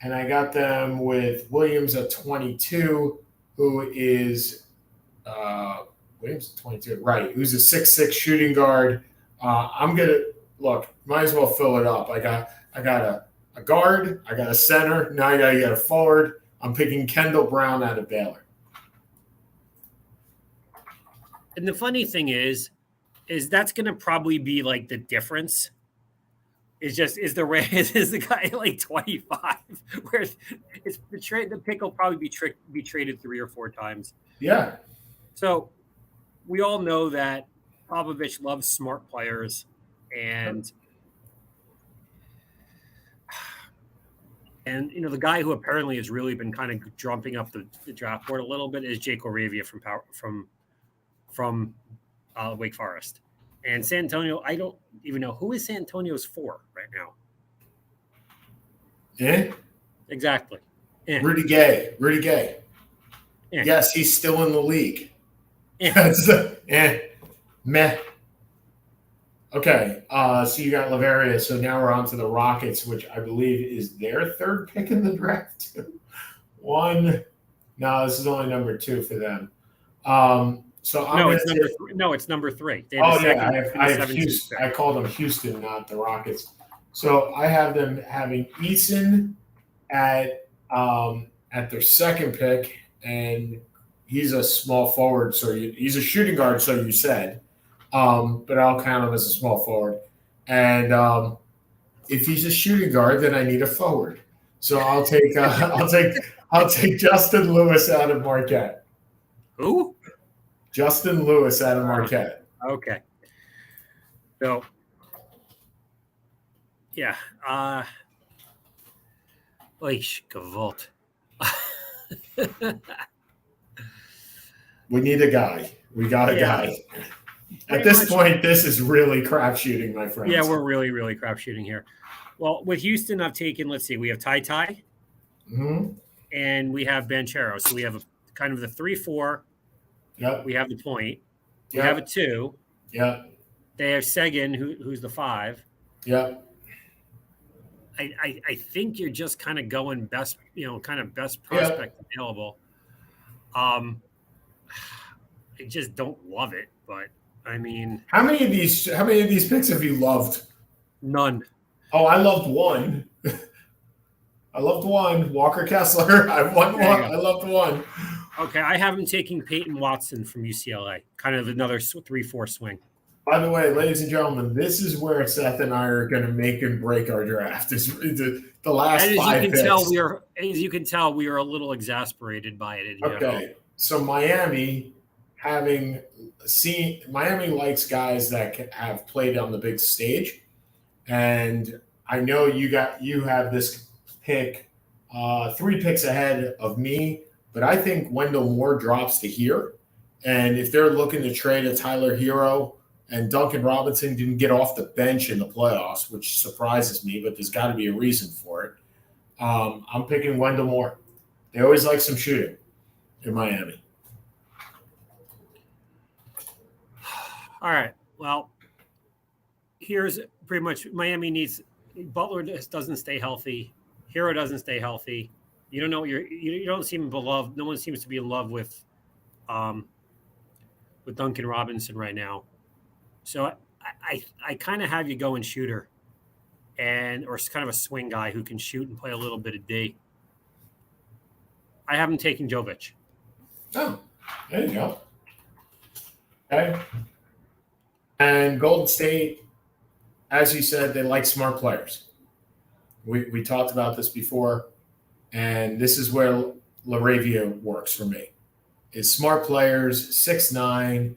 and I got them with Williams at 22, who is Williams at 22, right? Who's a 6'6" shooting guard. I'm gonna look. Might as well fill it up. I got a guard. I got a center. Now I got to get a forward. I'm picking Kendall Brown out of Baylor. And the funny thing is that's going to probably be like the difference. Is the guy like 25, where it's the pick will probably be traded 3 or 4 times. Yeah. So we all know that Popovich loves smart players, and the guy who apparently has really been kind of jumping up the draft board a little bit is Jake Oravia from Wake Forest. And San Antonio, I don't even know who is San Antonio's 4 right now. Yeah. Exactly. Yeah. Rudy Gay. Yeah. Yes, he's still in the league. Yeah. Meh. Okay, so you got Lavaria. So now we're on to the Rockets, which I believe is their third pick in the draft. One. No, this is only number 2 for them. So I'm No, going it's to number take. three. No, it's number 3. They have the Oh yeah, second and I the have 17th Houston. pick. I called them Houston, not the Rockets. So I have them having Eason at their second pick, and he's a small forward. So he's a shooting guard. So you said, but I'll count him as a small forward. And if he's a shooting guard, then I need a forward. So I'll take Justin Lewis out of Marquette. Who? Justin Lewis out of Marquette. Okay. So, yeah. Oish, Gavolt. We need a guy. We got a guy. At this point, this is really crap shooting, my friends. Yeah, we're really, really crap shooting here. Well, with Houston, I've taken, let's see, we have Ty Ty, and we have Banchero. So we have kind of the 3-4. Yep. We have the point. We have a 2. Yeah. They have Seguin, who's the 5. Yeah. I think you're just kind of going best, best prospect available. I just don't love it, but I mean, how many of these picks have you loved? None. Oh, I loved one. I loved one. Walker Kessler. I loved one. Okay, I have him taking Peyton Watson from UCLA. Kind of another 3-4 swing. By the way, ladies and gentlemen, this is where Seth and I are going to make and break our draft. Is the last and 5 picks. As you can tell, we are a little exasperated by it. Okay, so Miami likes guys that have played on the big stage, and I know you have this pick 3 picks ahead of me, but I think Wendell Moore drops to here, and if they're looking to trade a Tyler Hero. And Duncan Robinson didn't get off the bench in the playoffs, which surprises me, but there's got to be a reason for it. I'm picking Wendell Moore. They always like some shooting in Miami. All right. Well, here's pretty much Miami needs Butler doesn't stay healthy. Hero doesn't stay healthy. You don't know you don't seem beloved. No one seems to be in love with Duncan Robinson right now. So I kind of have you going shooter, or kind of a swing guy who can shoot and play a little bit of D. I have him taking Jovic. Oh, there you go. Okay. And Golden State, as you said, they like smart players. We talked about this before, and this is where LaRavia works for me. Is smart players, 6'9".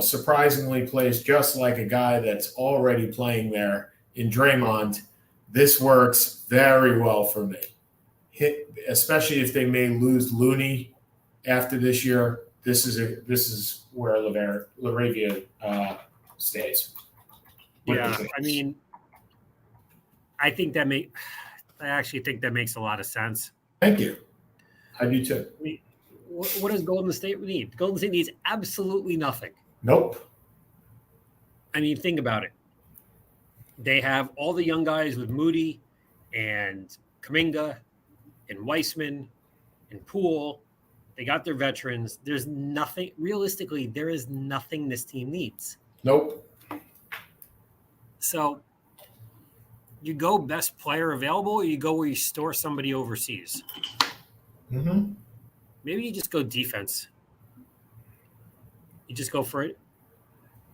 Surprisingly plays just like a guy that's already playing there in Draymond. This works very well for me, especially if they may lose Looney after this year. This is where LaRavia stays. Yeah, I mean, I actually think that makes a lot of sense. Thank you. I do too. What does Golden State need? Golden State needs absolutely nothing. Nope. I mean, think about it. They have all the young guys with Moody and Kuminga and Weissman and Poole. They got their veterans. There's nothing, realistically, there is nothing this team needs. Nope. So you go best player available, or you go where you store somebody overseas. Mm-hmm. Maybe you just go defense. You just go for it.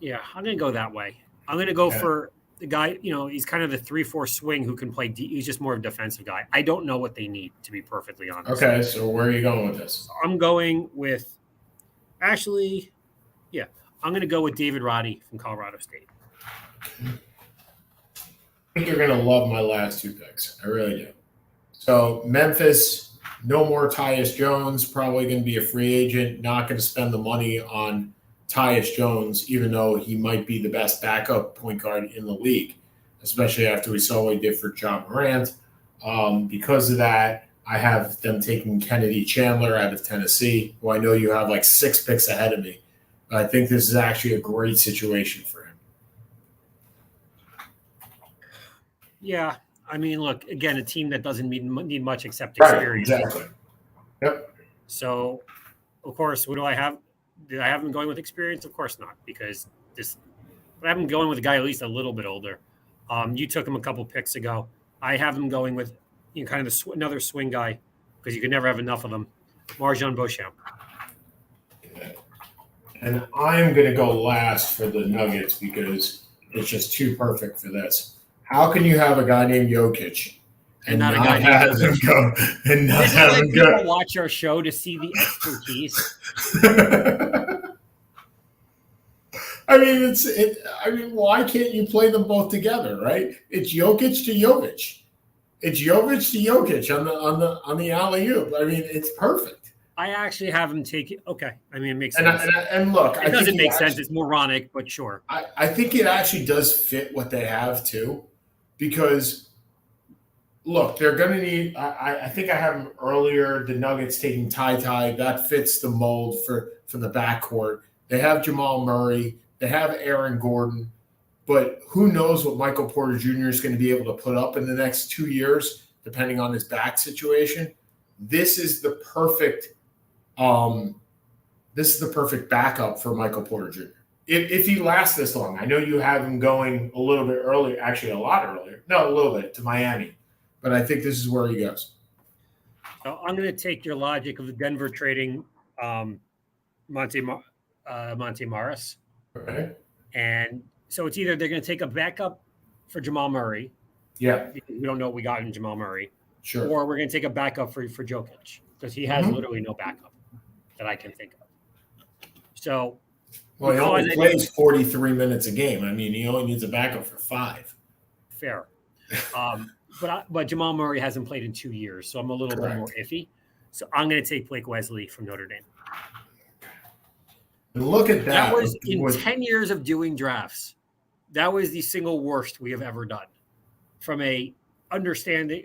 Yeah, I'm going to go that way. I'm going to go for the guy, he's kind of the 3-4 swing who can play. He's just more of a defensive guy. I don't know what they need, to be perfectly honest. Okay, so where are you going with this? I'm going with, I'm going to go with David Roddy from Colorado State. I think you're going to love my last 2 picks. I really do. So Memphis, no more Tyus Jones, probably going to be a free agent, not going to spend the money on Tyus Jones, even though he might be the best backup point guard in the league, especially after we saw what he did for John Morant. Because of that, I have them taking Kennedy Chandler out of Tennessee, who I know you have like 6 picks ahead of me. But I think this is actually a great situation for him. Yeah. I mean, look, again, a team that doesn't need much except Right, experience. exactly. Yep. So, of course, what do I have? Did I have him going with experience? Of course not, because I have him going with a guy at least a little bit older. You took him a couple picks ago. I have him going with kind of another swing guy because you can never have enough of them. Marjan Beauchamp. And I'm going to go last for the Nuggets because it's just too perfect for this. How can you have a guy named Jokic and not have him go? And not have him go. People watch our show to see the expertise. I mean, why can't you play them both together? Right? It's Jokic to Jokic. It's Jokic to Jokic on the alley-oop. I mean, it's perfect. I actually have him take it. Okay. I mean, it makes sense. And look, it doesn't make sense. It's moronic, but sure. I think it actually does fit what they have too, because look, they're going to need. I think I have them earlier. The Nuggets taking Ty that fits the mold for the backcourt. They have Jamal Murray. They have Aaron Gordon, but who knows what Michael Porter Jr. is going to be able to put up in the next 2 years, depending on his back situation. This is the perfect. This is the perfect backup for Michael Porter Jr. If he lasts this long. I know you have him going a little bit earlier, actually a lot earlier. No, a little bit to Miami, but I think this is where he goes. So I'm going to take your logic of the Denver trading Monte Morris. Okay. And so it's either they're going to take a backup for Jamal Murray. Yeah. We don't know what we got in Jamal Murray. Sure. Or we're going to take a backup for Jokic because he has literally no backup that I can think of. So, well, he only plays 43 minutes a game. I mean, he only needs a backup for 5. Fair. But Jamal Murray hasn't played in 2 years, so I'm a little bit more iffy. So I'm going to take Blake Wesley from Notre Dame. And look at that. That was in 10 years of doing drafts. That was the single worst we have ever done from a understanding,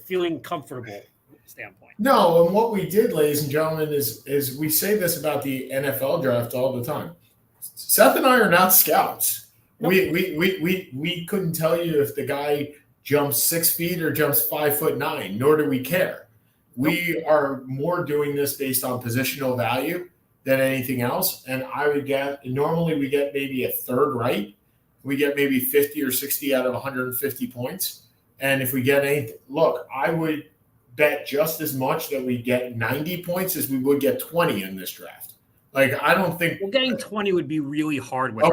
feeling comfortable standpoint. No, and what we did, ladies and gentlemen, is we say this about the NFL draft all the time. Seth and I are not scouts. Nope. We couldn't tell you if the guy jumps 6 feet or jumps 5'9", nor do we care. We are more doing this based on positional value than anything else. And I would normally we get maybe a third right. We get maybe 50 or 60 out of 150 points. And if we get anything, look, I would bet just as much that we get 90 points as we would get 20 in this draft. Like, I don't think getting 20 would be really hard with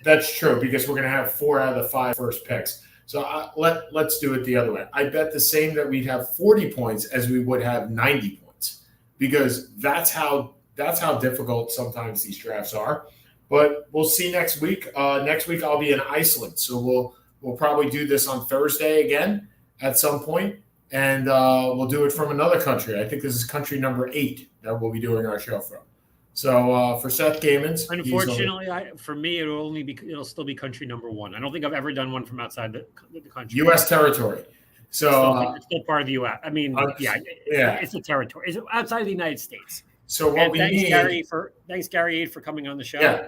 that's true, because we're going to have 4 out of the 5 first picks. So let's do it the other way. I bet the same that we'd have 40 points as we would have 90 points, because that's how difficult sometimes these drafts are. But we'll see next week. Next week I'll be in Iceland, so we'll probably do this on Thursday again at some point. And we'll do it from another country. I think this is country number 8 that we'll be doing our show from. So for Seth Gamins, unfortunately, for me, it'll still be country number 1. I don't think I've ever done one from outside the country. U.S. territory. So it's still part of the U.S. I mean, it's a territory. It's outside of the United States. So thanks, Gary, for coming on the show. Yeah.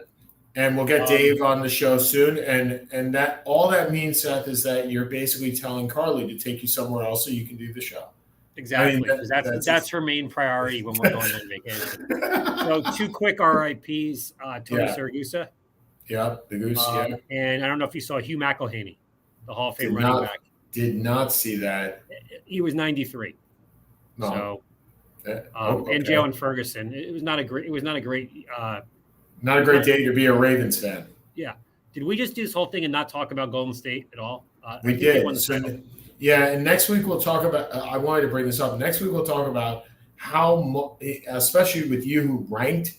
And we'll get Dave on the show soon. And that all that means, Seth, is that you're basically telling Carly to take you somewhere else so you can do the show. Exactly. I mean, that's her main priority when we're going on vacation. So 2 quick RIPs, Tony Siragusa. Yeah, the Goose, And I don't know if you saw Hugh McElhaney, the Hall of Fame running back. Did not see that. He was 93. No. So and Jalen Ferguson. It was not a great not a great day to be a Ravens fan. Yeah. Did we just do this whole thing and not talk about Golden State at all? We did. And next week we'll talk about I wanted to bring this up. Next week we'll talk about how, especially with you who ranked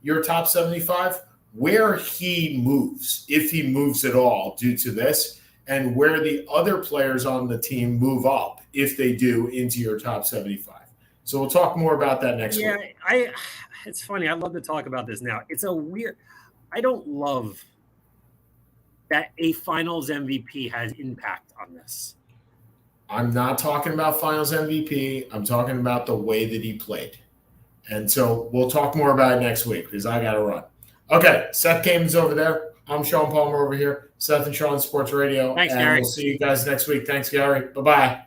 your top 75, where he moves, if he moves at all due to this, and where the other players on the team move up, if they do, into your top 75. So we'll talk more about that next week. Yeah, it's funny. I'd love to talk about this now. It's I don't love that a finals MVP has impact on this. I'm not talking about finals MVP. I'm talking about the way that he played. And so we'll talk more about it next week because I got to run. Okay, Seth Kamen's over there. I'm Sean Palmer over here. Seth and Sean Sports Radio. Thanks, and Gary. We'll see you guys next week. Thanks, Gary. Bye-bye.